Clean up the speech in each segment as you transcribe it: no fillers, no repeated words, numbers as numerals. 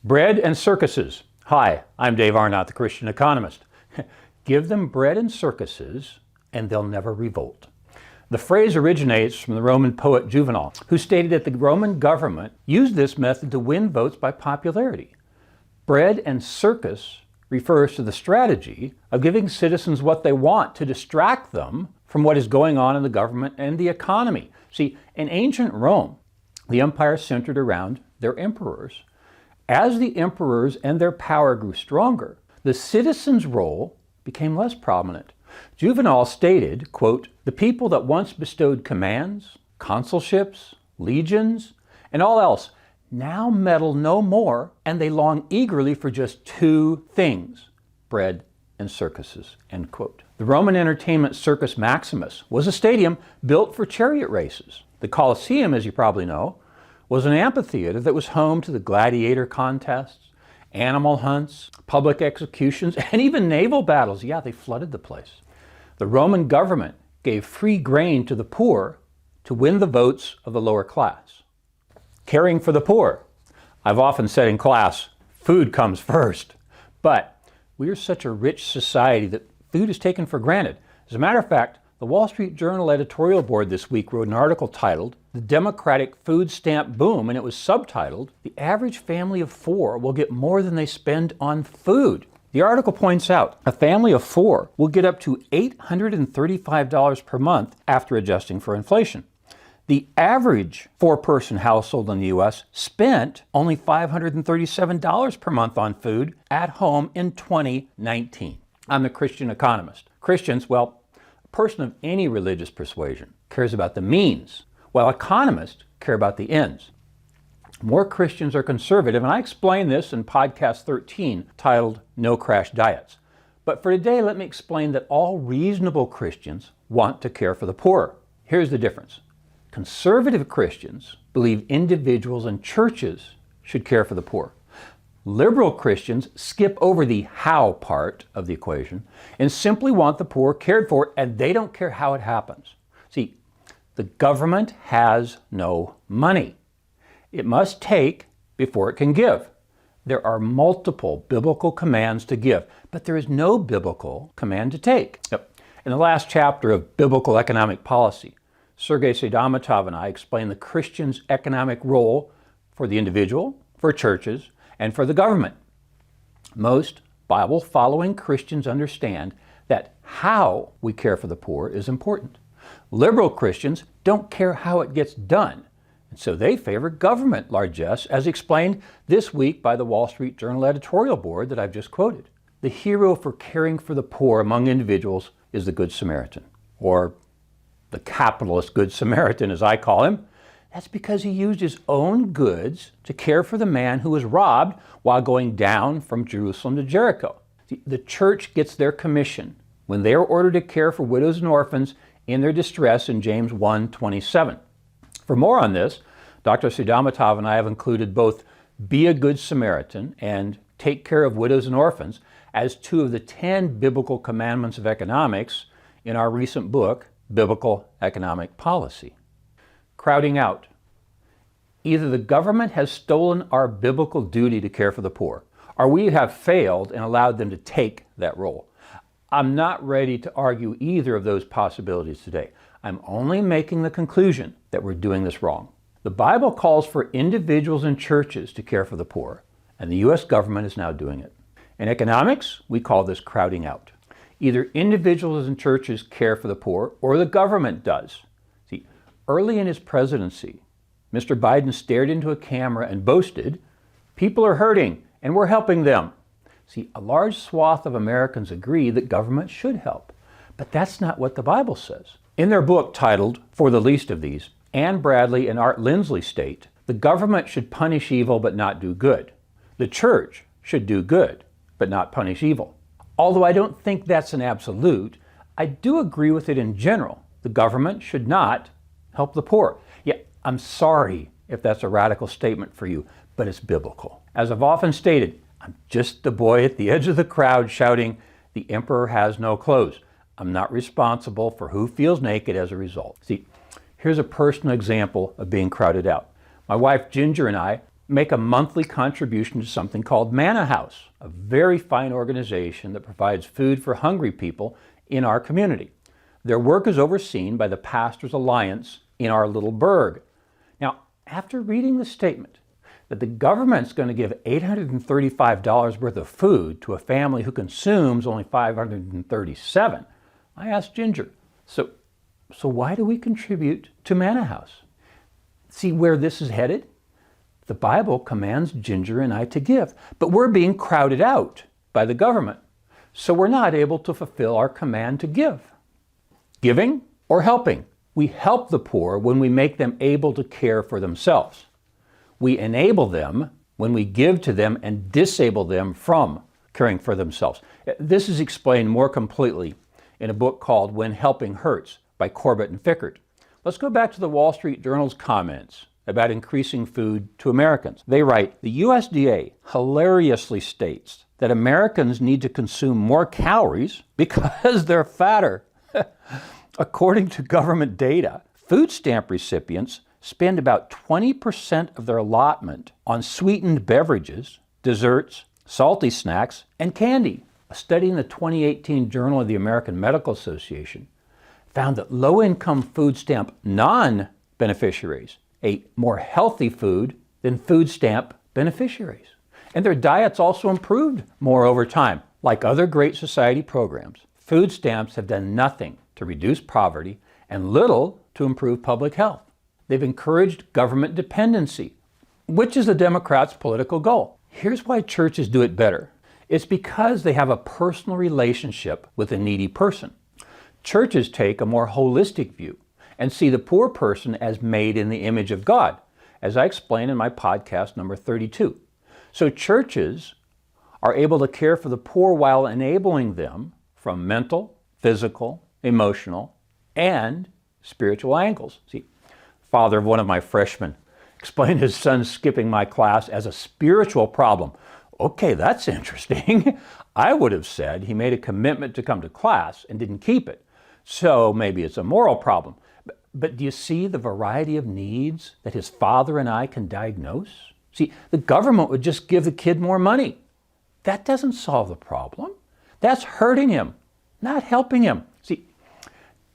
Bread and circuses. Hi, I'm Dave Arnott, the Christian Economist. Give them bread and circuses, and they'll never revolt. The phrase originates from the Roman poet Juvenal, who stated that the Roman government used this method to win votes by popularity. Bread and circus refers to the strategy of giving citizens what they want to distract them from what is going on in the government and the economy. See, in ancient Rome, the empire centered around their emperors. As the emperors and their power grew stronger, the citizen's role became less prominent. Juvenal stated, quote, "The people that once bestowed commands, consulships, legions, and all else now meddle no more, and they long eagerly for just two things, bread and circuses," end quote. The Roman entertainment Circus Maximus was a stadium built for chariot races. The Colosseum, as you probably know, was an amphitheater that was home to the gladiator contests, animal hunts, public executions, and even naval battles. Yeah, they flooded the place. The Roman government gave free grain to the poor to win the votes of the lower class. Caring for the poor. I've often said in class, food comes first. But we are such a rich society that food is taken for granted. As a matter of fact, the Wall Street Journal editorial board this week wrote an article titled "The Democratic Food Stamp Boom," and it was subtitled, "The Average Family of Four Will Get More Than They Spend on Food." The article points out a family of four will get up to $835 per month after adjusting for inflation. The average four-person household in the U.S. spent only $537 per month on food at home in 2019. I'm the Christian Economist. Christians, well, a person of any religious persuasion cares about the means, while economists care about the ends. More Christians are conservative, and I explain this in podcast 13, titled No Crash Diets. But for today, let me explain that all reasonable Christians want to care for the poor. Here's the difference. Conservative Christians believe individuals and churches should care for the poor. Liberal Christians skip over the how part of the equation and simply want the poor cared for, and they don't care how it happens. See, the government has no money. It must take before it can give. There are multiple biblical commands to give, but there is no biblical command to take. In the last chapter of Biblical Economic Policy, Sergei Sadamatov and I explain the Christian's economic role for the individual, for churches, and for the government. Most Bible-following Christians understand that how we care for the poor is important. Liberal Christians don't care how it gets done, and so they favor government largesse, as explained this week by the Wall Street Journal editorial board that I've just quoted. The hero for caring for the poor among individuals is the Good Samaritan, or the capitalist Good Samaritan, as I call him. That's because he used his own goods to care for the man who was robbed while going down from Jerusalem to Jericho. The church gets their commission when they are ordered to care for widows and orphans in their distress in James 1:27. For more on this, Dr. Sadamatov and I have included both Be a Good Samaritan and Take Care of Widows and Orphans as two of the 10 biblical commandments of economics in our recent book, Biblical Economic Policy. Crowding out. Either the government has stolen our biblical duty to care for the poor, or we have failed and allowed them to take that role. I'm not ready to argue either of those possibilities today. I'm only making the conclusion that we're doing this wrong. The Bible calls for individuals and churches to care for the poor, and the U.S. government is now doing it. In economics, we call this crowding out. Either individuals and churches care for the poor, or the government does. See, early in his presidency, Mr. Biden stared into a camera and boasted, "People are hurting, and we're helping them." See, a large swath of Americans agree that government should help, but that's not what the Bible says. In their book titled For the Least of These, Ann Bradley and Art Lindsley state, the government should punish evil but not do good. The church should do good but not punish evil. Although I don't think that's an absolute, I do agree with it in general. The government should not help the poor. Yeah, I'm sorry if that's a radical statement for you, but it's biblical. As I've often stated, I'm just the boy at the edge of the crowd shouting, "The emperor has no clothes." I'm not responsible for who feels naked as a result. See, here's a personal example of being crowded out. My wife Ginger and I make a monthly contribution to something called Manna House, a very fine organization that provides food for hungry people in our community. Their work is overseen by the Pastors Alliance in our little burg. Now, after reading the statement that the government's going to give $835 worth of food to a family who consumes only $537, I asked Ginger, so why do we contribute to Manna House? See where this is headed? The Bible commands Ginger and I to give, but we're being crowded out by the government, so we're not able to fulfill our command to give. Giving or helping? We help the poor when we make them able to care for themselves. We enable them when we give to them and disable them from caring for themselves. This is explained more completely in a book called When Helping Hurts by Corbett and Fickert. Let's go back to the Wall Street Journal's comments about increasing food to Americans. They write, the USDA hilariously states that Americans need to consume more calories because they're fatter. According to government data, food stamp recipients spend about 20% of their allotment on sweetened beverages, desserts, salty snacks, and candy. A study in the 2018 Journal of the American Medical Association found that low-income food stamp non-beneficiaries ate more healthy food than food stamp beneficiaries. And their diets also improved more over time. Like other Great Society programs, food stamps have done nothing to reduce poverty and little to improve public health. They've encouraged government dependency, which is the Democrats' political goal. Here's why churches do it better. It's because they have a personal relationship with a needy person. Churches take a more holistic view and see the poor person as made in the image of God, as I explain in my podcast number 32. So churches are able to care for the poor while enabling them from mental, physical, emotional, and spiritual angles. See, father of one of my freshmen explained his son skipping my class as a spiritual problem. Okay, that's interesting. I would have said he made a commitment to come to class and didn't keep it. So maybe it's a moral problem. But do you see the variety of needs that his father and I can diagnose? See, the government would just give the kid more money. That doesn't solve the problem. That's hurting him, not helping him. See,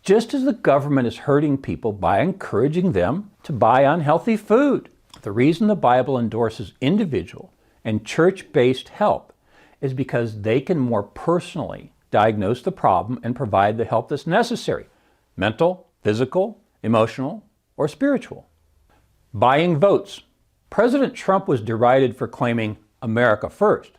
just as the government is hurting people by encouraging them to buy unhealthy food. The reason the Bible endorses individual and church-based help is because they can more personally diagnose the problem and provide the help that's necessary, mental, physical, emotional, or spiritual. Buying votes. President Trump was derided for claiming America first,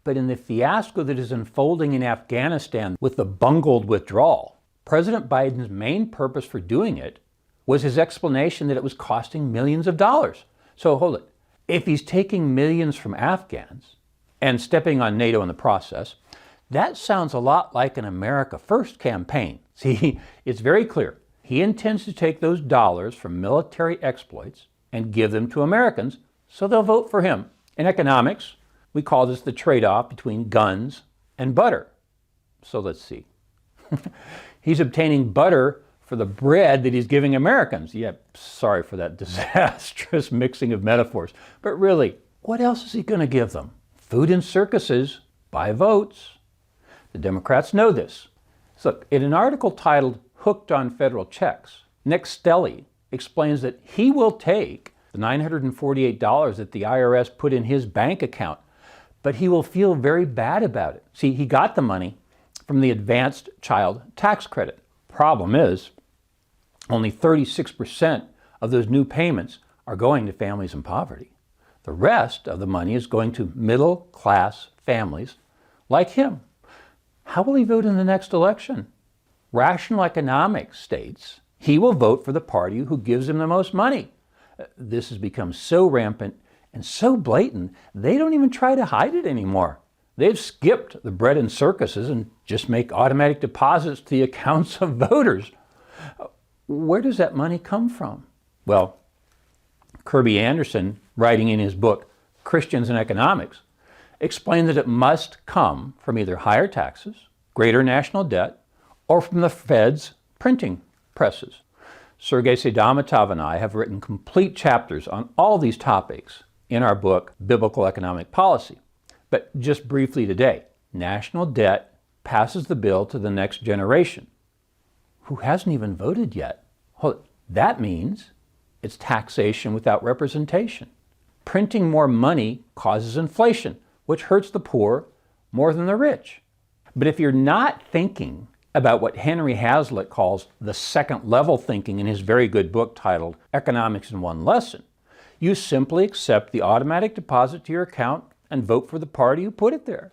but in the fiasco that is unfolding in Afghanistan with the bungled withdrawal, President Biden's main purpose for doing it was his explanation that it was costing millions of dollars. So hold it. If he's taking millions from Afghans and stepping on NATO in the process, that sounds a lot like an America First campaign. See, it's very clear. He intends to take those dollars from military exploits and give them to Americans, so they'll vote for him. In economics, we call this the trade-off between guns and butter. So let's see. He's obtaining butter for the bread that he's giving Americans. Yeah, sorry for that disastrous mixing of metaphors. But really, what else is he going to give them? Food and circuses by votes. The Democrats know this. So in an article titled Hooked on Federal Checks, Nick Stelly explains that he will take the $948 that the IRS put in his bank account, but he will feel very bad about it. See, he got the money from the advanced child tax credit. Problem is, only 36% of those new payments are going to families in poverty. The rest of the money is going to middle-class families like him. How will he vote in the next election? Rational economics states he will vote for the party who gives him the most money. This has become so rampant and so blatant, they don't even try to hide it anymore. They've skipped the bread and circuses and just make automatic deposits to the accounts of voters. Where does that money come from? Well, Kirby Anderson, writing in his book, Christians and Economics, explained that it must come from either higher taxes, greater national debt, or from the Fed's printing presses. Sergei Sedamatov and I have written complete chapters on all these topics in our book, Biblical Economic Policy. But just briefly today, national debt passes the bill to the next generation, who hasn't even voted yet. Well, that means it's taxation without representation. Printing more money causes inflation, which hurts the poor more than the rich. But if you're not thinking about what Henry Hazlitt calls the second level thinking in his very good book titled Economics in One Lesson, you simply accept the automatic deposit to your account and vote for the party who put it there.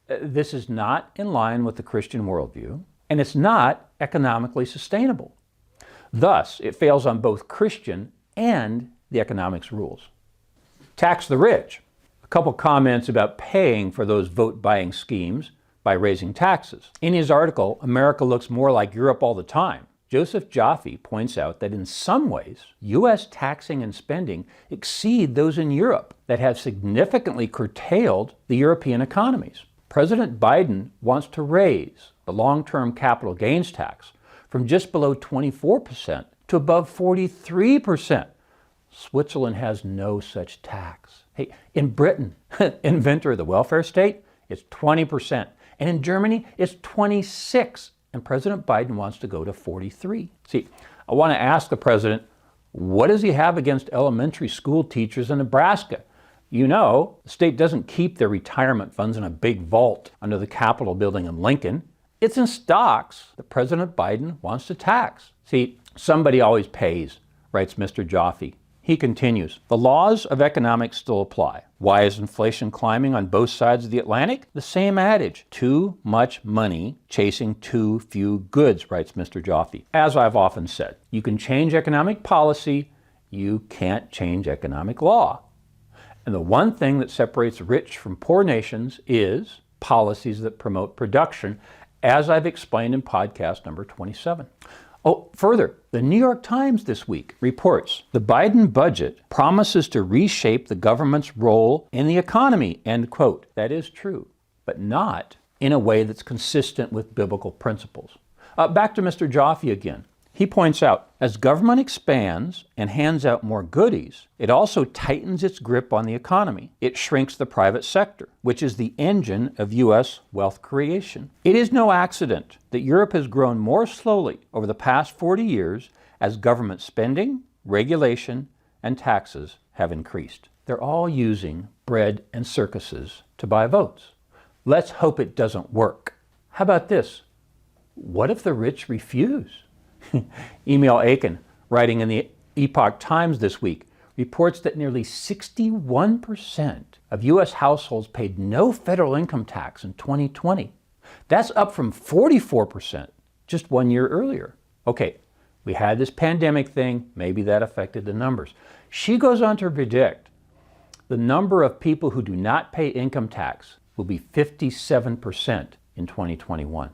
This is not in line with the Christian worldview, and it's not economically sustainable. Thus, it fails on both Christian and the economics rules. Tax the rich. A couple comments about paying for those vote-buying schemes by raising taxes. In his article, America Looks More Like Europe All the Time, Joseph Jaffe points out that in some ways, U.S. taxing and spending exceed those in Europe that have significantly curtailed the European economies. President Biden wants to raise the long-term capital gains tax from just below 24% to above 43%. Switzerland has no such tax. Hey, in Britain, inventor of the welfare state, it's 20%. And in Germany, it's 26%. And President Biden wants to go to 43%. See, I want to ask the president, what does he have against elementary school teachers in Nebraska? You know, the state doesn't keep their retirement funds in a big vault under the Capitol building in Lincoln. It's in stocks that President Biden wants to tax. See, somebody always pays, writes Mr. Jaffe. He continues, the laws of economics still apply. Why is inflation climbing on both sides of the Atlantic? The same adage, too much money chasing too few goods, writes Mr. Jaffe. As I've often said, you can change economic policy, you can't change economic law. And the one thing that separates rich from poor nations is policies that promote production, as I've explained in podcast number 27. Oh, further, the New York Times this week reports the Biden budget promises to reshape the government's role in the economy, end quote. That is true, but not in a way that's consistent with biblical principles. Back to Mr. Jaffe again. He points out, as government expands and hands out more goodies, it also tightens its grip on the economy. It shrinks the private sector, which is the engine of U.S. wealth creation. It is no accident that Europe has grown more slowly over the past 40 years as government spending, regulation, and taxes have increased. They're all using bread and circuses to buy votes. Let's hope it doesn't work. How about this? What if the rich refuse? Emil Aiken, writing in the Epoch Times this week, reports that nearly 61% of U.S. households paid no federal income tax in 2020. That's up from 44% just 1 year earlier. Okay, we had this pandemic thing, maybe that affected the numbers. She goes on to predict the number of people who do not pay income tax will be 57% in 2021.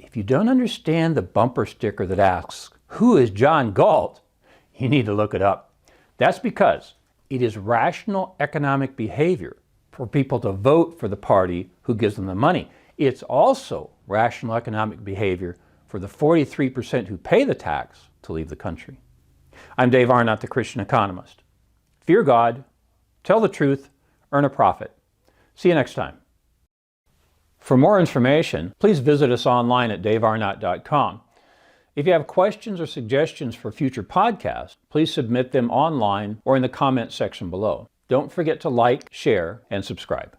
If you don't understand the bumper sticker that asks, who is John Galt? You need to look it up. That's because it is rational economic behavior for people to vote for the party who gives them the money. It's also rational economic behavior for the 43% who pay the tax to leave the country. I'm Dave Arnott, the Christian Economist. Fear God, tell the truth, earn a profit. See you next time. For more information, please visit us online at davearnott.com. If you have questions or suggestions for future podcasts, please submit them online or in the comment section below. Don't forget to like, share, and subscribe.